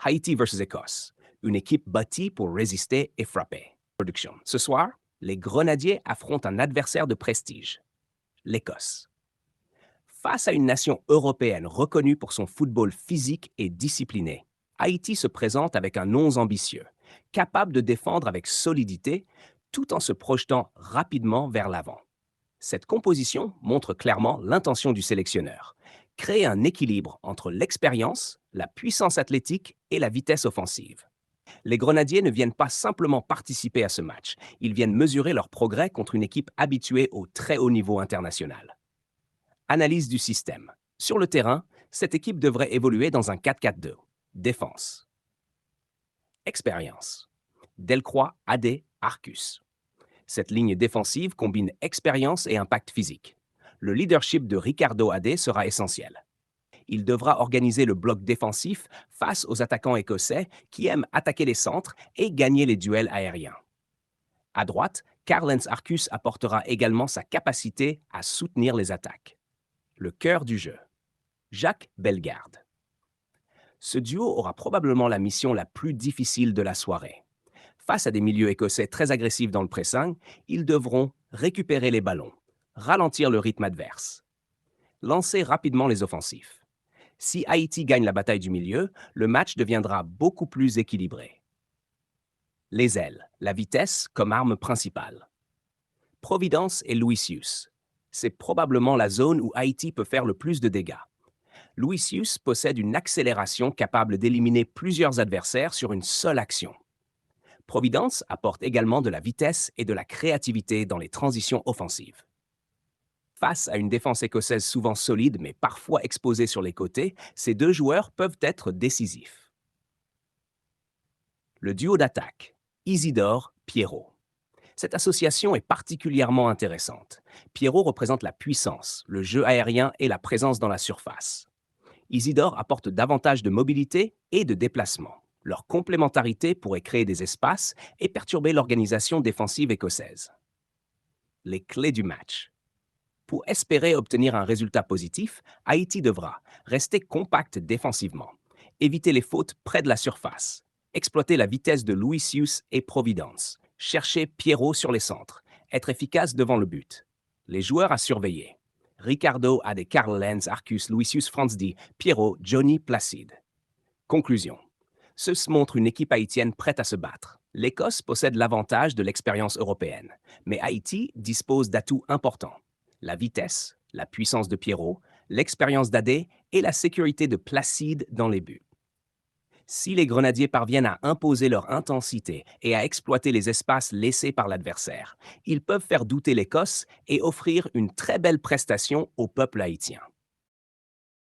Haïti versus Écosse, une équipe bâtie pour résister et frapper. Production. Ce soir, les Grenadiers affrontent un adversaire de prestige, l'Écosse. Face à une nation européenne reconnue pour son football physique et discipliné, Haïti se présente avec un 11 ambitieux, capable de défendre avec solidité tout en se projetant rapidement vers l'avant. Cette composition montre clairement l'intention du sélectionneur, créer un équilibre entre l'expérience, la puissance athlétique et la vitesse offensive. Les Grenadiers ne viennent pas simplement participer à ce match, ils viennent mesurer leur progrès contre une équipe habituée au très haut niveau international. Analyse du système. Sur le terrain, cette équipe devrait évoluer dans un 4-4-2. Défense. Expérience. Delcroix, AD, Arcus. Cette ligne défensive combine expérience et impact physique. Le leadership de Ricardo AD sera essentiel. Il devra organiser le bloc défensif face aux attaquants écossais qui aiment attaquer les centres et gagner les duels aériens. À droite, Karl-Heinz Arcus apportera également sa capacité à soutenir les attaques. Le cœur du jeu. Jacques Bellegarde. Ce duo aura probablement la mission la plus difficile de la soirée. Face à des milieux écossais très agressifs dans le pressing, ils devront récupérer les ballons, ralentir le rythme adverse, lancer rapidement les offensifs. Si Haïti gagne la bataille du milieu, le match deviendra beaucoup plus équilibré. Les ailes, la vitesse comme arme principale. Providence et Luisius. C'est probablement la zone où Haïti peut faire le plus de dégâts. Luisius possède une accélération capable d'éliminer plusieurs adversaires sur une seule action. Providence apporte également de la vitesse et de la créativité dans les transitions offensives. Face à une défense écossaise souvent solide mais parfois exposée sur les côtés, ces deux joueurs peuvent être décisifs. Le duo d'attaque, Isidore-Pierrot. Cette association est particulièrement intéressante. Pierrot représente la puissance, le jeu aérien et la présence dans la surface. Isidore apporte davantage de mobilité et de déplacement. Leur complémentarité pourrait créer des espaces et perturber l'organisation défensive écossaise. Les clés du match. Pour espérer obtenir un résultat positif, Haïti devra rester compact défensivement, éviter les fautes près de la surface, exploiter la vitesse de Luisius et Providence, chercher Pierrot sur les centres, être efficace devant le but. Les joueurs à surveiller. Ricardo a des Karl-Heinz Arcus, Luisius Franzdi, Pierrot, Johnny Placide. Conclusion. Ce montre une équipe haïtienne prête à se battre. L'Écosse possède l'avantage de l'expérience européenne, mais Haïti dispose d'atouts importants. La vitesse, la puissance de Pierrot, l'expérience d'Adé et la sécurité de Placide dans les buts. Si les Grenadiers parviennent à imposer leur intensité et à exploiter les espaces laissés par l'adversaire, ils peuvent faire douter l'Écosse et offrir une très belle prestation au peuple haïtien.